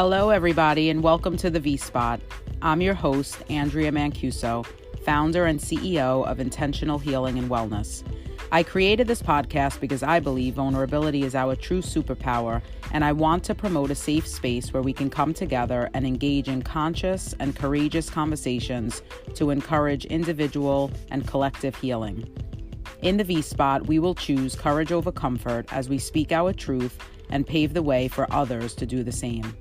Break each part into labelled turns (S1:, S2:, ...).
S1: Hello, everybody, and welcome to the V-Spot. I'm your host, Andrea Mancuso, founder and CEO of Intentional Healing and Wellness. I created this podcast because I believe vulnerability is our true superpower, and I want to promote a safe space where we can come together and engage in conscious and courageous conversations to encourage individual and collective healing. In the V-Spot, we will choose courage over comfort as we speak our truth and pave the way for others to do the same.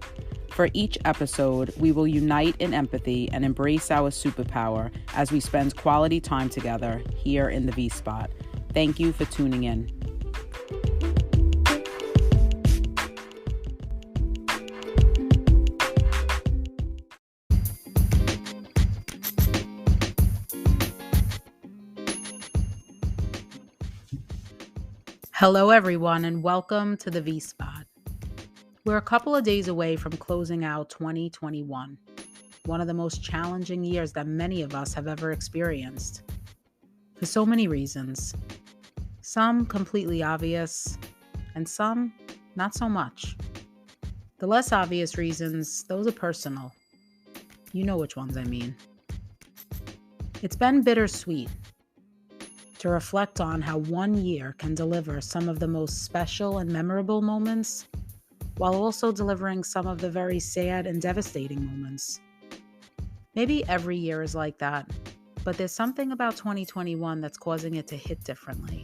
S1: For each episode, we will unite in empathy and embrace our superpower as we spend quality time together here in the V-Spot. Thank you for tuning in. Hello, everyone, and welcome to the V-Spot. We're a couple of days away from closing out 2021, one of the most challenging years that many of us have ever experienced, for so many reasons. Some completely obvious, and some not so much. The less obvious reasons, those are personal. You know which ones I mean. It's been bittersweet to reflect on how one year can deliver some of the most special and memorable moments, while also delivering some of the very sad and devastating moments. Maybe every year is like that, but there's something about 2021 that's causing it to hit differently.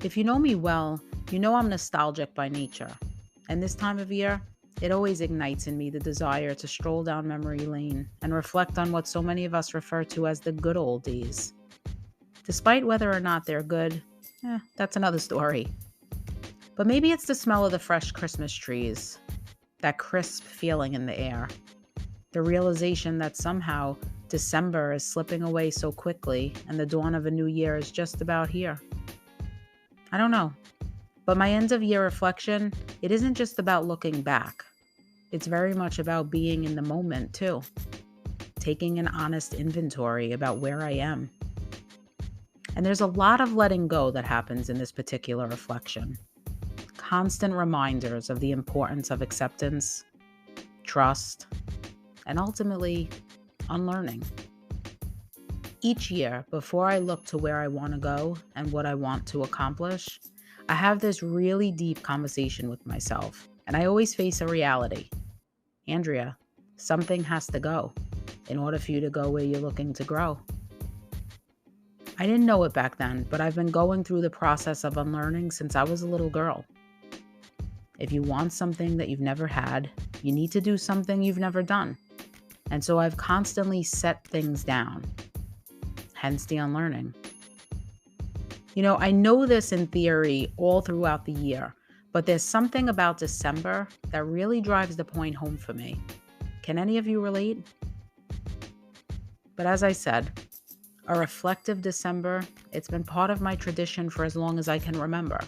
S1: If you know me well, you know I'm nostalgic by nature, and this time of year, it always ignites in me the desire to stroll down memory lane and reflect on what so many of us refer to as the good old days. Despite whether or not they're good, that's another story. But maybe it's the smell of the fresh Christmas trees, that crisp feeling in the air, the realization that somehow December is slipping away so quickly and the dawn of a new year is just about here. I don't know, but my end of year reflection, it isn't just about looking back. It's very much about being in the moment too, taking an honest inventory about where I am. And there's a lot of letting go that happens in this particular reflection. Constant reminders of the importance of acceptance, trust, and ultimately, unlearning. Each year, before I look to where I want to go and what I want to accomplish, I have this really deep conversation with myself, and I always face a reality. Andrea, something has to go in order for you to go where you're looking to grow. I didn't know it back then, but I've been going through the process of unlearning since I was a little girl. If you want something that you've never had, you need to do something you've never done. And so I've constantly set things down, hence the unlearning. I know this in theory all throughout the year, but there's something about December that really drives the point home for me. Can any of you relate? But as I said, a reflective December, it's been part of my tradition for as long as I can remember.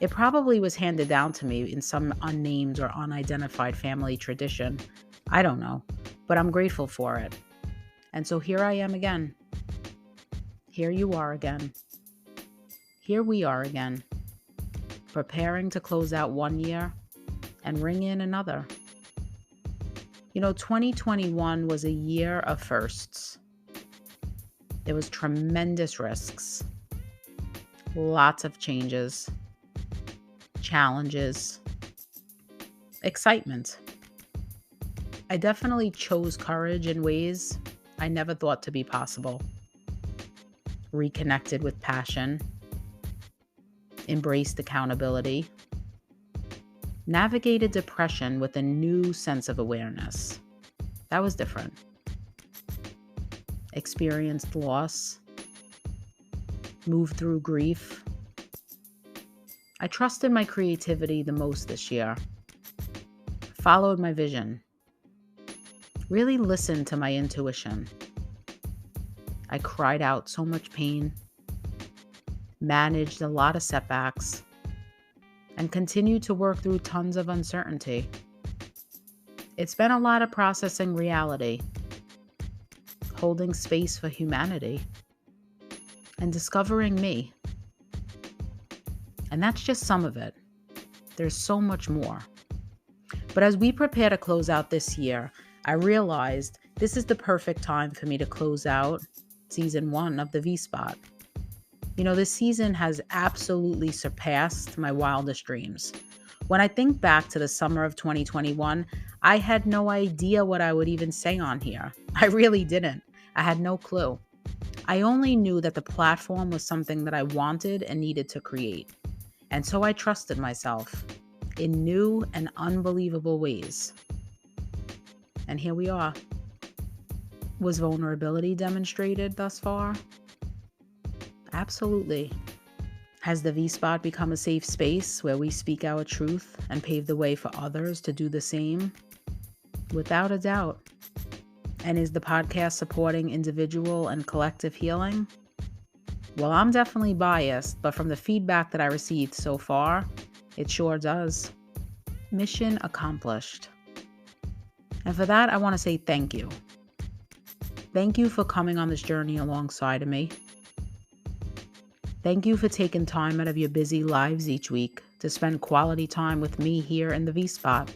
S1: It probably was handed down to me in some unnamed or unidentified family tradition. I don't know, but I'm grateful for it. And so here I am again. Here you are again. Here we are again, preparing to close out one year and ring in another. 2021 was a year of firsts. There was tremendous risks, lots of changes, challenges, excitement. I definitely chose courage in ways I never thought to be possible. Reconnected with passion, embraced accountability, navigated depression with a new sense of awareness. That was different. Experienced loss, moved through grief. I trusted my creativity the most this year, followed my vision, really listened to my intuition. I cried out so much pain, managed a lot of setbacks, and continued to work through tons of uncertainty. It's been a lot of processing reality, holding space for humanity, and discovering me. And that's just some of it. There's so much more. But as we prepare to close out this year, I realized this is the perfect time for me to close out season 1 of the V-Spot. This season has absolutely surpassed my wildest dreams. When I think back to the summer of 2021, I had no idea what I would even say on here. I really didn't. I had no clue. I only knew that the platform was something that I wanted and needed to create. And so I trusted myself in new and unbelievable ways. And here we are. Was vulnerability demonstrated thus far? Absolutely. Has the V-Spot become a safe space where we speak our truth and pave the way for others to do the same? Without a doubt. And is the podcast supporting individual and collective healing? Well, I'm definitely biased, but from the feedback that I received so far, it sure does. Mission accomplished. And for that, I want to say thank you. Thank you for coming on this journey alongside of me. Thank you for taking time out of your busy lives each week to spend quality time with me here in the V-Spot.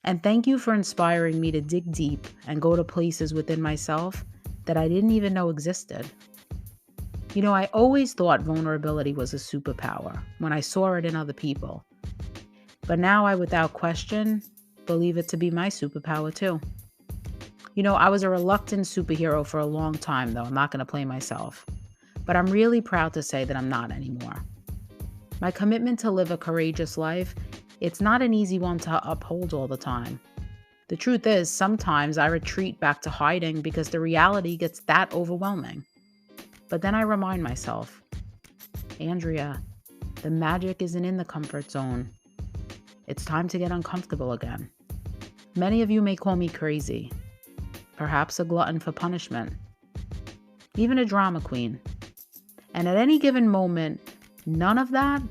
S1: And thank you for inspiring me to dig deep and go to places within myself that I didn't even know existed. I always thought vulnerability was a superpower when I saw it in other people. But now I, without question, believe it to be my superpower too. I was a reluctant superhero for a long time, though. I'm not going to play myself. But I'm really proud to say that I'm not anymore. My commitment to live a courageous life, it's not an easy one to uphold all the time. The truth is, sometimes I retreat back to hiding because the reality gets that overwhelming. But then I remind myself, Andrea, the magic isn't in the comfort zone. It's time to get uncomfortable again. Many of you may call me crazy, perhaps a glutton for punishment, even a drama queen. And at any given moment, none of that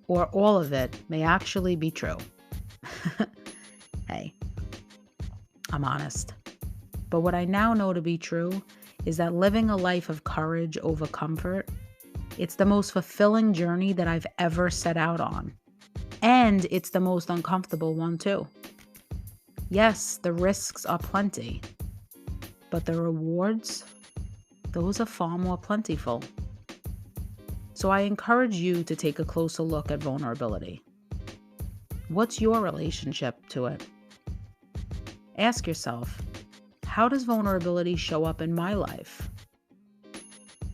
S1: or all of it may actually be true. Hey, I'm honest. But what I now know to be true is that living a life of courage over comfort, it's the most fulfilling journey that I've ever set out on. And it's the most uncomfortable one too. Yes, the risks are plenty, but the rewards, those are far more plentiful. So I encourage you to take a closer look at vulnerability. What's your relationship to it? Ask yourself, how does vulnerability show up in my life?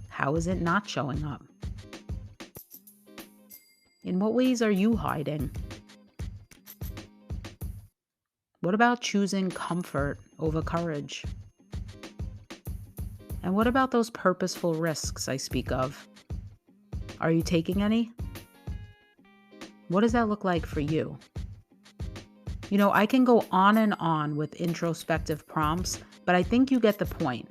S1: How is it not showing up? In what ways are you hiding? What about choosing comfort over courage? And what about those purposeful risks I speak of? Are you taking any? What does that look like for you? I can go on and on with introspective prompts, but I think you get the point.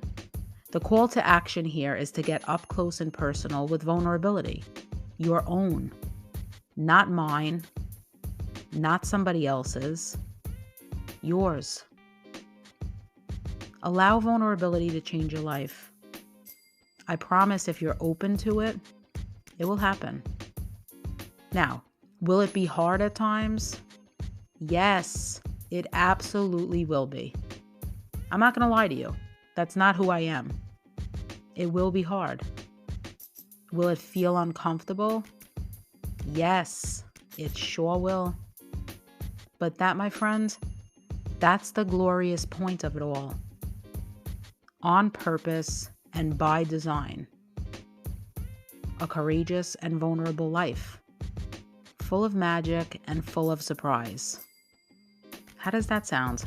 S1: The call to action here is to get up close and personal with vulnerability. Your own. Not mine. Not somebody else's. Yours. Allow vulnerability to change your life. I promise if you're open to it, it will happen. Now, will it be hard at times? Yes, it absolutely will be. I'm not going to lie to you. That's not who I am. It will be hard. Will it feel uncomfortable? Yes, it sure will. But that, my friends, that's the glorious point of it all. On purpose and by design. A courageous and vulnerable life. Full of magic and full of surprise. How does that sound?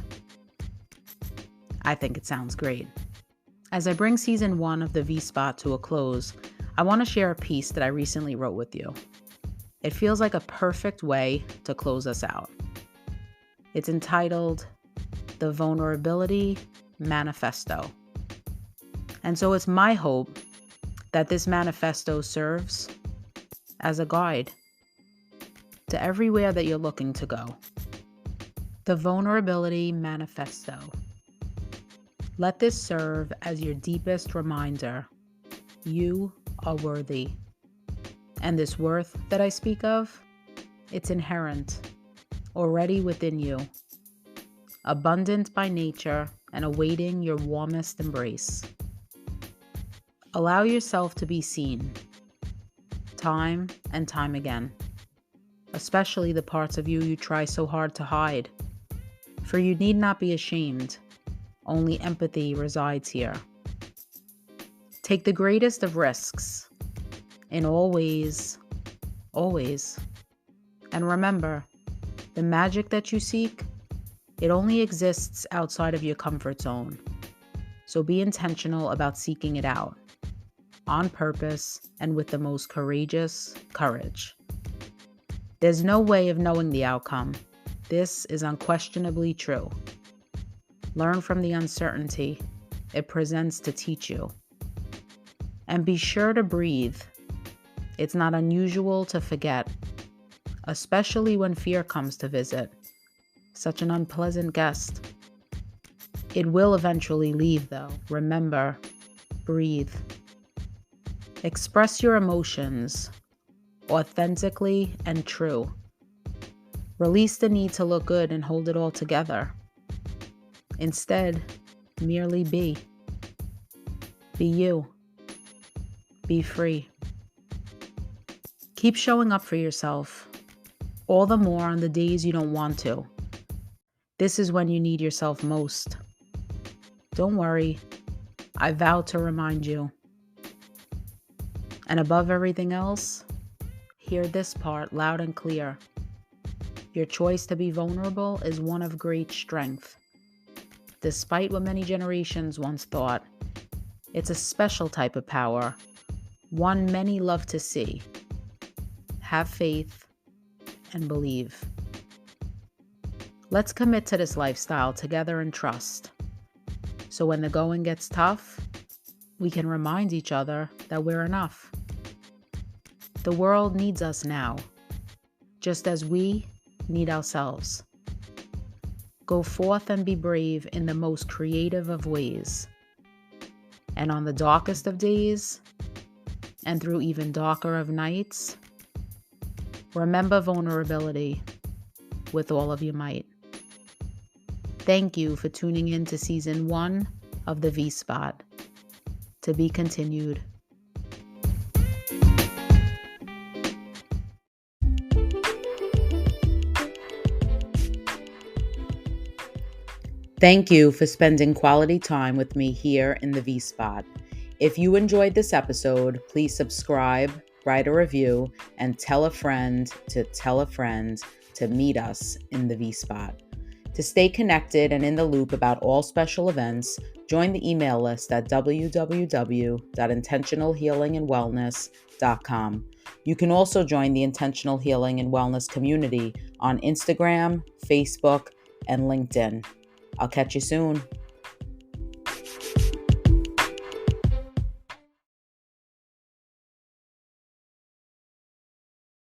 S1: I think it sounds great. As I bring season 1 of the V-Spot to a close, I want to share a piece that I recently wrote with you. It feels like a perfect way to close us out. It's entitled The Vulnerability Manifesto. And so it's my hope that this manifesto serves as a guide to everywhere that you're looking to go. The Vulnerability Manifesto. Let this serve as your deepest reminder. You are worthy. And this worth that I speak of, it's inherent. already within you, abundant by nature and awaiting your warmest embrace. Allow yourself to be seen, time and time again, especially the parts of you try so hard to hide. For you need not be ashamed, only empathy resides here. Take the greatest of risks, in all ways, always. And remember, the magic that you seek, it only exists outside of your comfort zone. So be intentional about seeking it out, on purpose and with the most courageous courage. There's no way of knowing the outcome. This is unquestionably true. Learn from the uncertainty it presents to teach you. And be sure to breathe. It's not unusual to forget, especially when fear comes to visit. Such an unpleasant guest. It will eventually leave, though. Remember, breathe. Express your emotions authentically and true. Release the need to look good and hold it all together. Instead, merely be. Be you. Be free. Keep showing up for yourself, all the more on the days you don't want to. This is when you need yourself most. Don't worry, I vow to remind you. And above everything else, hear this part loud and clear. Your choice to be vulnerable is one of great strength. Despite what many generations once thought, it's a special type of power, one many love to see. Have faith and believe. Let's commit to this lifestyle together and trust. So when the going gets tough, we can remind each other that we're enough. The world needs us now, just as we need ourselves. Go forth and be brave in the most creative of ways. And on the darkest of days, and through even darker of nights, remember vulnerability with all of your might. Thank you for tuning in to Season 1 of The V-Spot. To be continued. Thank you for spending quality time with me here in The V-Spot. If you enjoyed this episode, please subscribe, write a review, and tell a friend to meet us in The V-Spot. To stay connected and in the loop about all special events, join the email list at www.intentionalhealingandwellness.com. You can also join the Intentional Healing and Wellness community on Instagram, Facebook, and LinkedIn. I'll catch you soon.